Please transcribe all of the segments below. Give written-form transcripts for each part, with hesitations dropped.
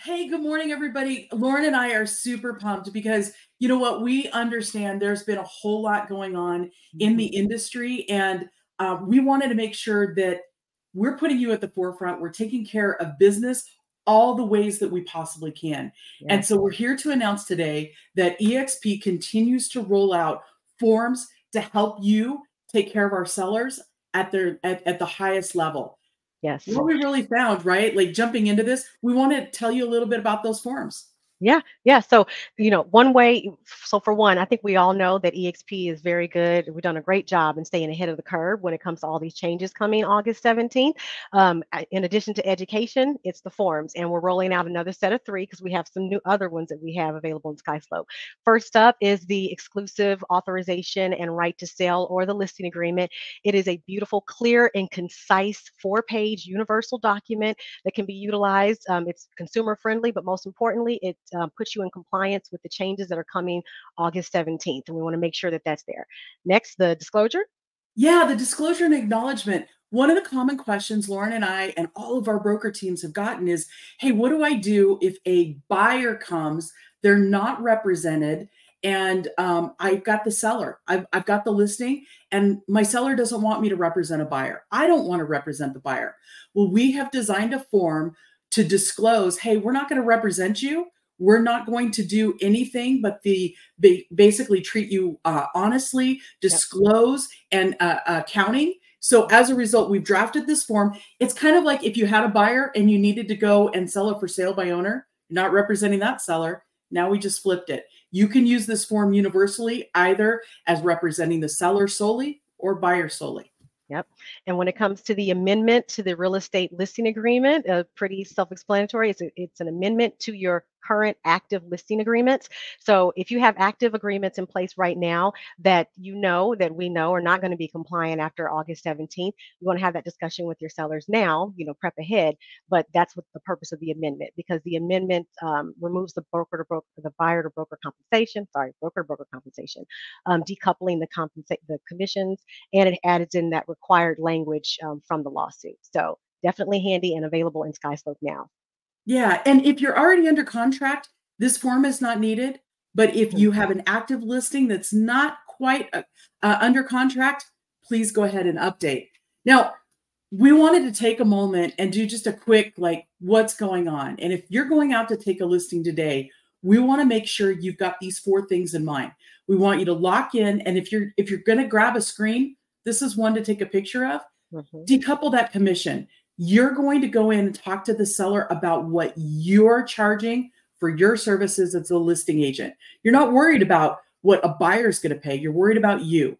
Hey, good morning, everybody. Lauren and I are super pumped because you know what? We understand there's been a whole lot going on in the Mhm. industry, and we wanted to make sure that we're putting you at the forefront. We're taking care of business all the ways that we possibly can. And Yes. so we're here to announce today that eXp continues to roll out forms to help you take care of our sellers at the highest level. Yes. What we really found, right? Like jumping into this, we want to tell you a little bit about those forms. Yeah, yeah. So, one way, so for one, I think we all know that eXp is very good. We've done a great job in staying ahead of the curve when it comes to all these changes coming August 17th. In addition to education, it's the forms, and we're rolling out another set of three because we have some new other ones that we have available in SkySlope. First up is the exclusive authorization and right to sell or the listing agreement. It is a beautiful, clear, and concise 4-page universal document that can be utilized. It's consumer friendly, but most importantly, it puts you in compliance with the changes that are coming August 17th. And we want to make sure that that's there. Next, the disclosure. Yeah, the disclosure and acknowledgement. One of the common questions Lauren and I and all of our broker teams have gotten is, hey, what do I do if a buyer comes, they're not represented, and I've got the seller, I've got the listing, and my seller doesn't want me to represent a buyer. I don't want to represent the buyer. Well, we have designed a form to disclose, hey, we're not going to represent you. We're not going to do anything but basically treat you honestly, Yep. disclose, and accounting. So as a result, we've drafted this form. It's kind of like if you had a buyer and you needed to go and sell it for sale by owner, not representing that seller. Now we just flipped it. You can use this form universally, either as representing the seller solely or buyer solely. Yep. And when it comes to the amendment to the real estate listing agreement, pretty self-explanatory. It's an amendment to your current active listing agreements. So if you have active agreements in place right now that that we know are not going to be compliant after August 17th, you want to have that discussion with your sellers now, prep ahead. But that's what the purpose of the amendment, because the amendment removes the the buyer to broker compensation, broker to broker compensation, decoupling the commissions, and it adds in that required language from the lawsuit. So definitely handy and available in SkySlope now. Yeah, and if you're already under contract, this form is not needed. But if Mhm. you have an active listing that's not quite under contract, please go ahead and update. Now, we wanted to take a moment and do just a quick, like, what's going on. And if you're going out to take a listing today, we want to make sure you've got these 4 things in mind. We want you to lock in, and if you're going to grab a screen, this is one to take a picture of. Mhm. Decouple that commission. You're going to go in and talk to the seller about what you're charging for your services as a listing agent. You're not worried about what a buyer is going to pay. You're worried about you.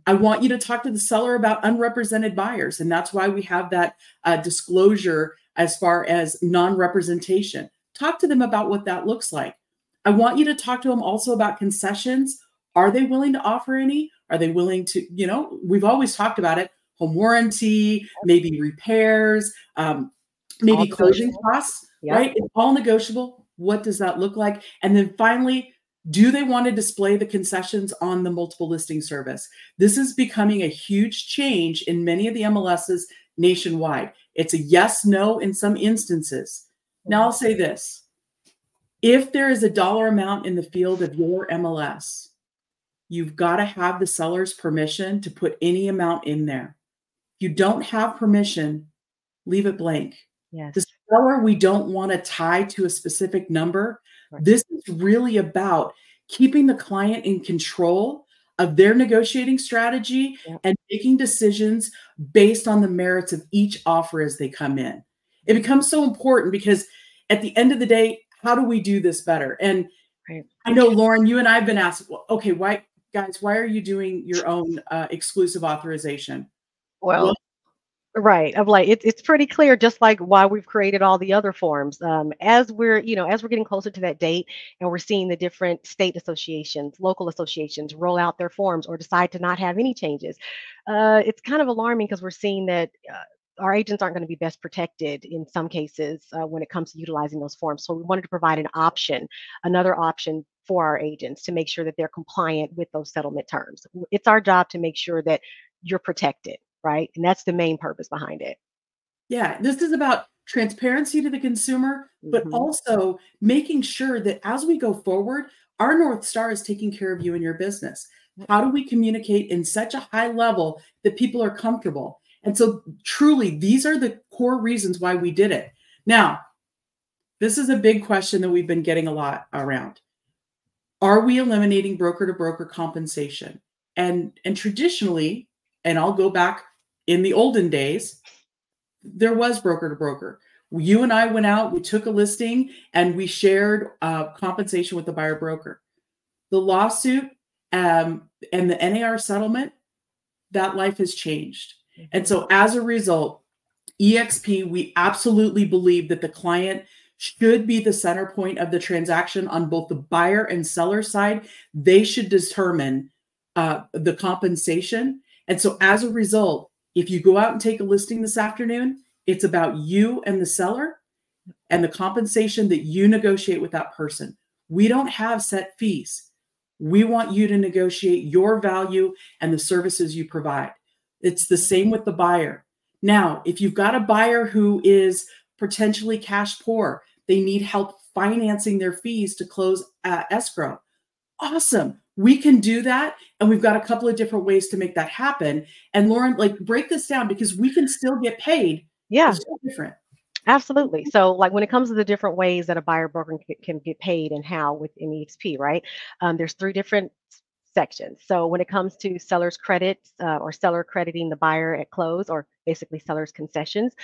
I want you to talk to the seller about unrepresented buyers. And that's why we have that disclosure as far as non-representation. Talk to them about what that looks like. I want you to talk to them also about concessions. Are they willing to offer any? Are they willing to, we've always talked about it, home warranty, maybe repairs, All maybe closing negotiable. costs, Yep. right? It's all negotiable. What does that look like? And then finally, do they want to display the concessions on the multiple listing service? This is becoming a huge change in many of the MLSs nationwide. It's a yes, no in some instances. Now I'll Mhm. say this. If there is a dollar amount in the field of your MLS, you've got to have the seller's permission to put any amount in there. If you don't have permission, leave it blank. The Yes. seller we don't want to tie to a specific number. Right. This is really about keeping the client in control of their negotiating strategy Yep. and making decisions based on the merits of each offer as they come in. It becomes so important because at the end of the day, how do we do this better? And Right. I know, Lauren, you and I have been asked, well, okay, why are you doing your own exclusive authorization? Well, Well, right. I'm like, it's pretty clear, just like why we've created all the other forms. As we're getting closer to that date, and we're seeing the different state associations, local associations roll out their forms or decide to not have any changes. It's kind of alarming because we're seeing that our agents aren't going to be best protected in some cases when it comes to utilizing those forms. So we wanted to provide another option for our agents to make sure that they're compliant with those settlement terms. It's our job to make sure that you're protected, right? And that's the main purpose behind it. yeah, this is about transparency to the consumer, but Mm-hmm. also making sure that as we go forward, our North Star is taking care of you and your business. How do we communicate in such a high level that people are comfortable? And so truly, these are the core reasons why we did it. Now, this is a big question that we've been getting a lot around. Are we eliminating broker to broker compensation? And traditionally, and I'll go back in the olden days, there was broker to broker. You and I went out, we took a listing, and we shared compensation with the buyer broker. The lawsuit and the NAR settlement, that life has changed. And so as a result, eXp, we absolutely believe that the client should be the center point of the transaction on both the buyer and seller side. They should determine the compensation. And so as a result, if you go out and take a listing this afternoon, it's about you and the seller and the compensation that you negotiate with that person. We don't have set fees. We want you to negotiate your value and the services you provide. It's the same with the buyer. Now, if you've got a buyer who is potentially cash poor, they need help financing their fees to close escrow. Awesome. We can do that. And we've got a couple of different ways to make that happen. And Loran, like, break this down because we can still get paid. Yeah. It's just different. Absolutely. So, like when it comes to the different ways that a buyer broker can get paid and how within eXp, right? There's three different sections. So, when it comes to seller's credits or seller crediting the buyer at close, or basically seller's concessions,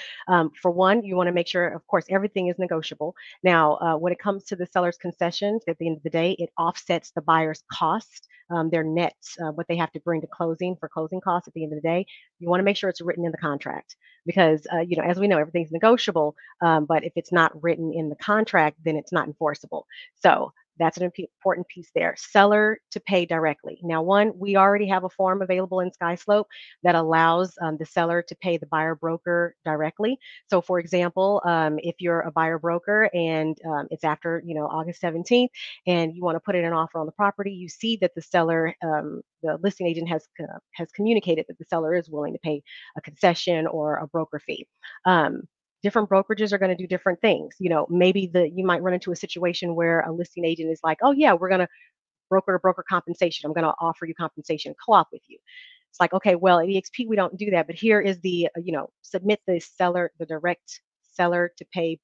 for one, you want to make sure, of course, everything is negotiable. Now, when it comes to the seller's concessions, at the end of the day, it offsets the buyer's cost. Their net, what they have to bring to closing for closing costs at the end of the day. You want to make sure it's written in the contract because, as we know, everything's negotiable. But if it's not written in the contract, then it's not enforceable. So that's an important piece there. Seller to pay directly. Now, one, we already have a form available in SkySlope that allows the seller to pay the buyer broker directly. So, for example, if you're a buyer broker and it's after August 17th, and you want to put in an offer on the property, you see that the seller, the listing agent has communicated that the seller is willing to pay a concession or a broker fee. Different brokerages are going to do different things. Maybe you might run into a situation where a listing agent is like, oh yeah, we're going to broker to broker compensation. I'm going to offer you compensation co-op with you. It's like, okay, well, at eXp, we don't do that, but here is the, submit the direct seller to pay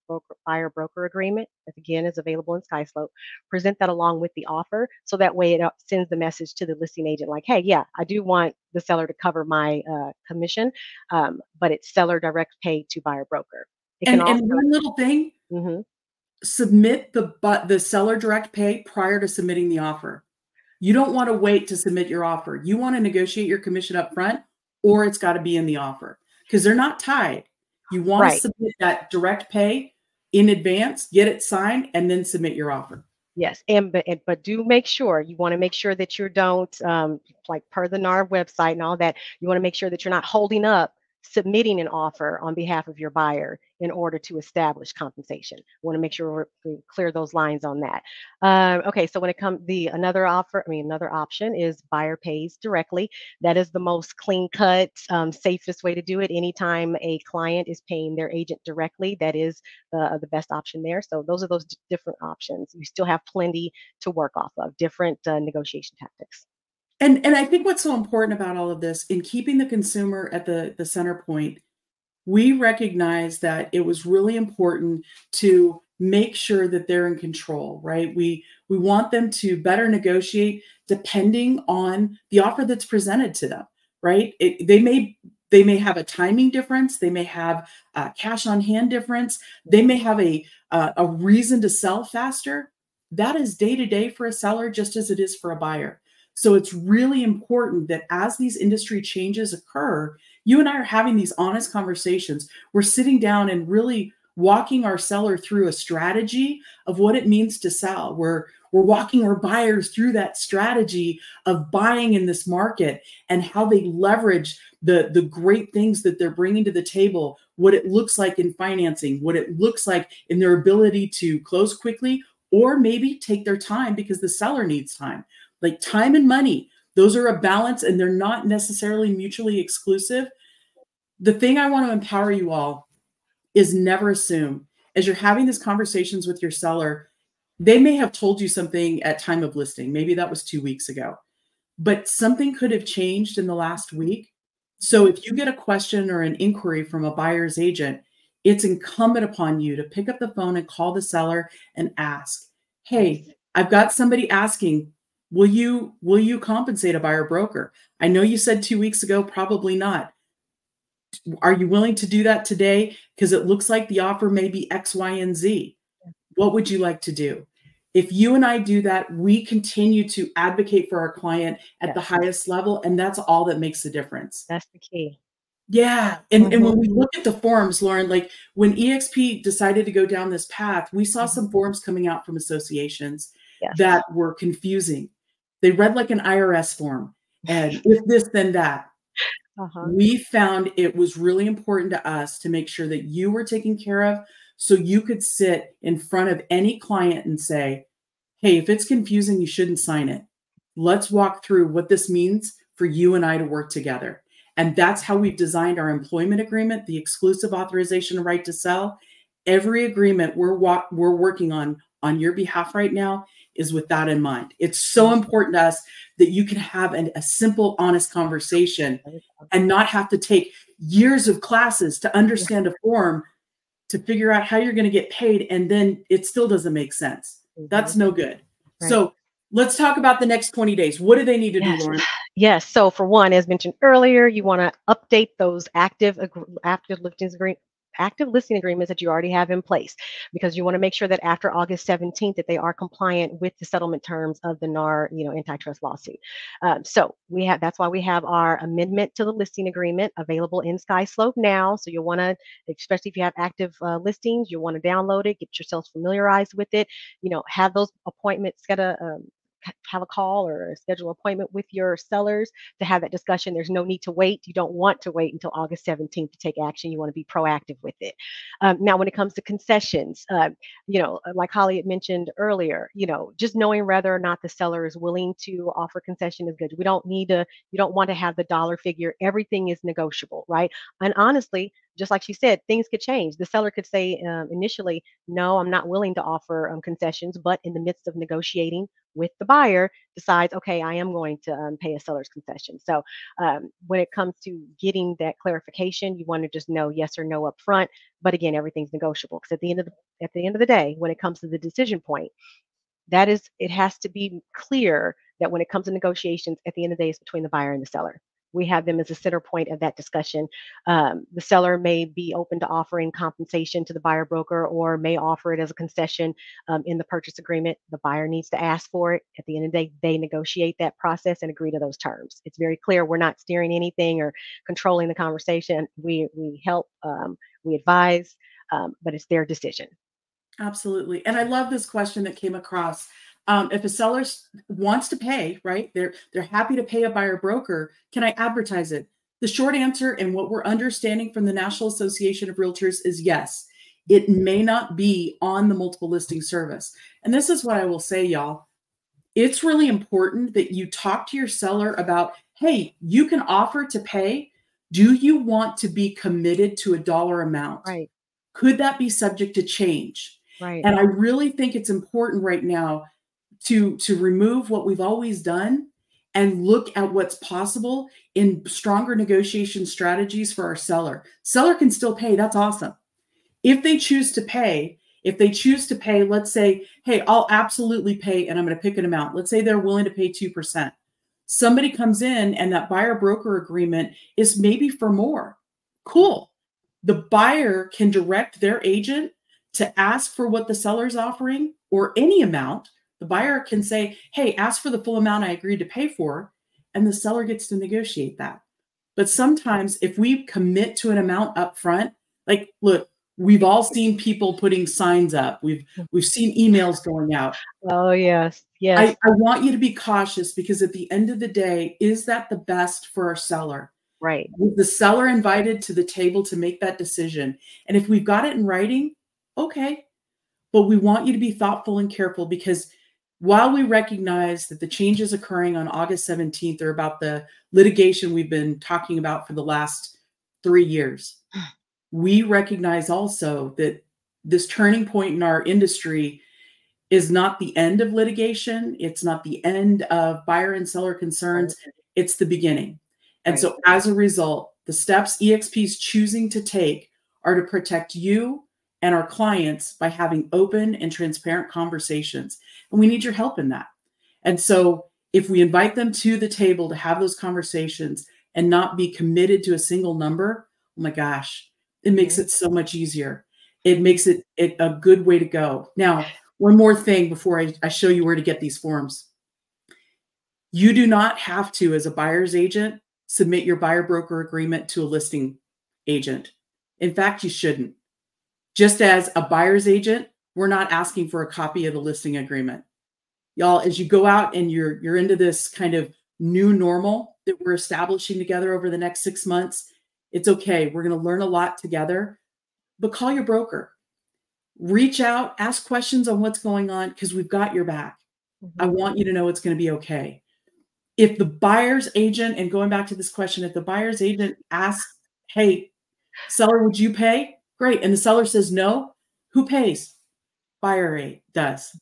buyer broker agreement that again is available in SkySlope. Present that along with the offer, so that way it sends the message to the listing agent like, hey, yeah, I do want the seller to cover my commission, but it's seller direct pay to buyer broker. It can also, and one little thing, submit the seller direct pay prior to submitting the offer. You don't want to wait to submit your offer. You want to negotiate your commission up front, or it's got to be in the offer because they're not tied. You want to submit that direct pay in advance, get it signed, and then submit your offer. Yes, but do make sure you want to make sure that you don't like per the NAR website and all that. You want to make sure that you're not holding up submitting an offer on behalf of your buyer in order to establish compensation. We want to make sure we clear those lines on that. Okay, so when it comes another option is buyer pays directly. That is the most clean cut, safest way to do it. Anytime a client is paying their agent directly, that is the best option there. So those are those different options. You still have plenty to work off of, different negotiation tactics. And I think what's so important about all of this, in keeping the consumer at the center point, we recognize that it was really important to make sure that they're in control, right? We want them to better negotiate depending on the offer that's presented to them, right? They may have a timing difference, they may have a cash on hand difference, they may have a reason to sell faster. That is day to day for a seller, just as it is for a buyer. So it's really important that as these industry changes occur, you and I are having these honest conversations. We're sitting down and really walking our seller through a strategy of what it means to sell. We're walking our buyers through that strategy of buying in this market and how they leverage the great things that they're bringing to the table, what it looks like in financing, what it looks like in their ability to close quickly, or maybe take their time because the seller needs time. Like time and money, those are a balance and they're not necessarily mutually exclusive. The thing I want to empower you all is never assume. As you're having these conversations with your seller, they may have told you something at time of listing. Maybe that was 2 weeks ago, but something could have changed in the last week. So if you get a question or an inquiry from a buyer's agent, it's incumbent upon you to pick up the phone and call the seller and ask, Yes. hey, I've got somebody asking, will you compensate a buyer broker? I know you said 2 weeks ago, probably not. Are you willing to do that today? Because it looks like the offer may be X, Y, and Z. What would you like to do? If you and I do that, we continue to advocate for our client at the Yes. highest level, and that's all that makes the difference. That's the key. Yeah, and Hmm. when we look at the forums, Lauren, like when eXp decided to go down this path, we saw some forums coming out from associations Yes. that were confusing. They read like an IRS form, and if this, then that. Uh-huh. We found it was really important to us to make sure that you were taken care of so you could sit in front of any client and say, hey, if it's confusing, you shouldn't sign it. Let's walk through what this means for you and I to work together. And that's how we've designed our employment agreement, the exclusive authorization and right to sell. Every agreement we're working on your behalf right now is with that in mind. It's so Mhm. important to us that you can have a simple, honest conversation and not have to take years of classes to Yeah. understand a form to figure out how you're going to get paid, and then it still doesn't make sense. Mhm. That's no good. Right. So let's talk about the next 20 days. What do they need to do, Yes. Lauren? Yes. So for one, as mentioned earlier, you want to update those active listing agreements that you already have in place, because you want to make sure that after August 17th that they are compliant with the settlement terms of the NAR, antitrust lawsuit. So that's why we have our amendment to the listing agreement available in SkySlope now. So you'll want to, especially if you have active listings, you'll want to download it, get yourselves familiarized with it. Have those appointments, have a call or schedule an appointment with your sellers to have that discussion. There's no need to wait. You don't want to wait until August 17th to take action. You want to be proactive with it. Now, when it comes to concessions, like Holly had mentioned earlier, just knowing whether or not the seller is willing to offer concession is good. You don't want to have the dollar figure. Everything is negotiable, right? And honestly, just like she said, things could change. The seller could say initially, no, I'm not willing to offer concessions, but in the midst of negotiating with the buyer, decides, okay, I am going to pay a seller's concession. So when it comes to getting that clarification, you want to just know yes or no up front. But again, everything's negotiable, because at the end of the day, when it comes to the decision point, it has to be clear that when it comes to negotiations, at the end of the day, it's between the buyer and the seller. We have them as a center point of that discussion. The seller may be open to offering compensation to the buyer broker, or may offer it as a concession in the purchase agreement. The buyer needs to ask for it. At the end of the day, they negotiate that process and agree to those terms. It's very clear. We're not steering anything or controlling the conversation. We help, we advise, but it's their decision. Absolutely. And I love this question that came across. If a seller wants to pay, right? They're happy to pay a buyer broker. Can I advertise it? The short answer, and what we're understanding from the National Association of Realtors, is yes. It may not be on the multiple listing service. And this is what I will say, y'all. It's really important that you talk to your seller about, hey, you can offer to pay. Do you want to be committed to a dollar amount? Right, Could that be subject to change? right, And I really think it's important right now to remove what we've always done and look at what's possible in stronger negotiation strategies for our seller. Seller can still pay. That's awesome. If they choose to pay, let's say, hey, I'll absolutely pay, and I'm going to pick an amount. Let's say they're willing to pay 2%. Somebody comes in and that buyer broker agreement is maybe for more. Cool. The buyer can direct their agent to ask for what the seller's offering, or any amount. The buyer can say, hey, ask for the full amount I agreed to pay for, and the seller gets to negotiate that. But sometimes if we commit to an amount up front, like, look, we've all seen people putting signs up. We've seen emails going out. oh yes, I yes, want you to be cautious, because at the end of the day, is that the best for our seller? right. Was the seller invited to the table to make that decision? And if we've got it in writing, okay. But we want you to be thoughtful and careful, because while we recognize that the changes occurring on August 17th are about the litigation we've been talking about for the last 3 years, we recognize also that this turning point in our industry is not the end of litigation. It's not the end of buyer and seller concerns. It's the beginning. And so as a result, the steps eXp is choosing to take are to protect you and our clients by having open and transparent conversations. And we need your help in that. And so if we invite them to the table to have those conversations and not be committed to a single number, oh my gosh, it makes it so much easier. It makes it a good way to go. Now, one more thing before I show you where to get these forms. You do not have to, as a buyer's agent, submit your buyer broker agreement to a listing agent. In fact, you shouldn't. Just as a buyer's agent, we're not asking for a copy of the listing agreement. Y'all, as you go out and you're into this kind of new normal that we're establishing together over the next 6 months, it's okay. We're going to learn a lot together, but call your broker. Reach out, ask questions on what's going on, because we've got your back. I want you to know it's going to be okay. If the buyer's agent, and going back to this question, if the buyer's agent asks, hey, seller, would you pay? Great. And the seller says no, who pays? Buyer does.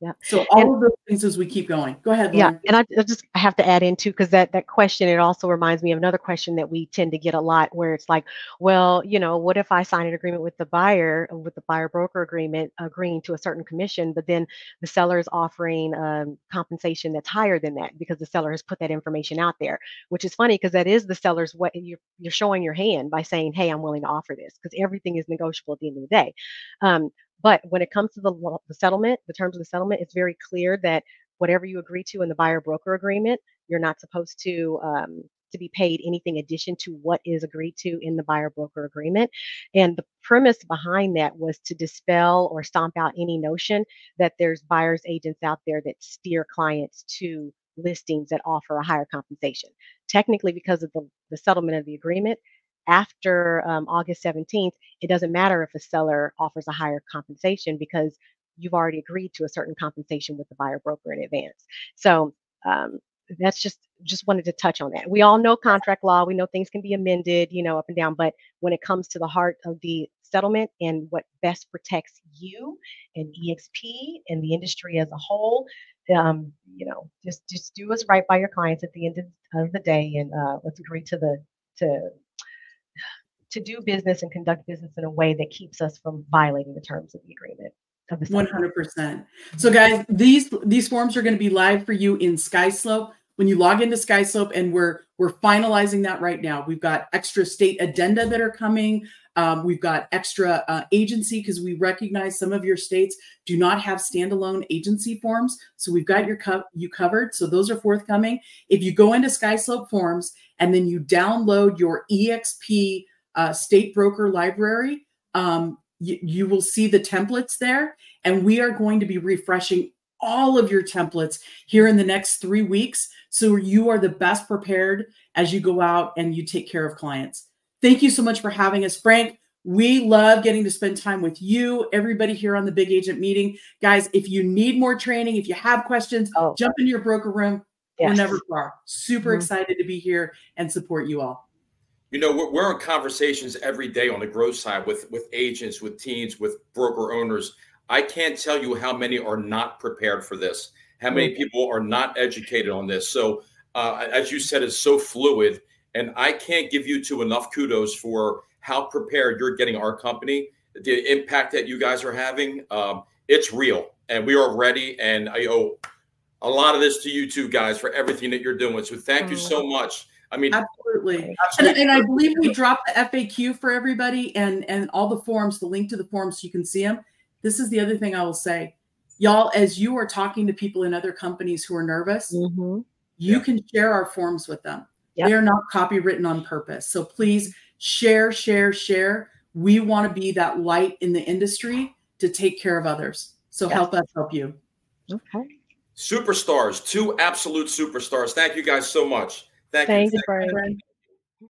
Yeah. So all of those things as we keep going. Go ahead, Loran. Yeah, and I have to add in too, because that question, it also reminds me of another question that we tend to get a lot, where it's like, well, what if I sign an agreement with the buyer, with the buyer broker agreement, agreeing to a certain commission, but then the seller is offering compensation that's higher than that because the seller has put that information out there, which is funny because that is the seller's what you're showing your hand by saying, hey, I'm willing to offer this, because everything is negotiable at the end of the day. But when it comes to the settlement, the terms of the settlement, it's very clear that whatever you agree to in the buyer broker agreement, you're not supposed to be paid anything addition to what is agreed to in the buyer broker agreement. And the premise behind that was to dispel or stomp out any notion that there's buyers agents out there that steer clients to listings that offer a higher compensation. Technically, because of the settlement of the agreement, after August 17th, it doesn't matter if a seller offers a higher compensation because you've already agreed to a certain compensation with the buyer broker in advance. So that's just wanted to touch on that. We all know contract law. We know things can be amended, up and down. But when it comes to the heart of the settlement and what best protects you and eXp and the industry as a whole, just do what's right by your clients at the end of the day, and let's agree to do business and conduct business in a way that keeps us from violating the terms of the agreement. 100%. So guys, these forms are going to be live for you in SkySlope. When you log into SkySlope, and we're finalizing that right now. We've got extra state addenda that are coming. We've got extra agency, because we recognize some of your states do not have standalone agency forms. So we've got you covered. So those are forthcoming. If you go into SkySlope forms and then you download your eXp state broker library, you will see the templates there, and we are going to be refreshing all of your templates here in the next 3 weeks, so you are the best prepared as you go out and you take care of clients. Thank you so much for having us, Frank. We love getting to spend time with you, everybody here on the Big Agent Meeting. Guys, if you need more training, if you have questions, jump into your broker room. Yes. We're never far. Super excited to be here and support you all. We're in conversations every day on the growth side with agents, with teams, with broker owners. I can't tell you how many are not prepared for this, how many people are not educated on this. So as you said, it's so fluid, and I can't give you enough kudos for how prepared you're getting our company, the impact that you guys are having. It's real, and we are ready. And I owe a lot of this to you two guys for everything that you're doing. So thank you so much. I mean, absolutely. And I believe we dropped the FAQ for everybody and all the forms, the link to the forms so you can see them. This is the other thing I will say. Y'all, as you are talking to people in other companies who are nervous, you can share our forms with them. They are not copywritten on purpose. So please share, share, share. We want to be that light in the industry to take care of others. So help us help you. Okay. Superstars, two absolute superstars. Thank you guys so much. Thank you. Thank you, Brian.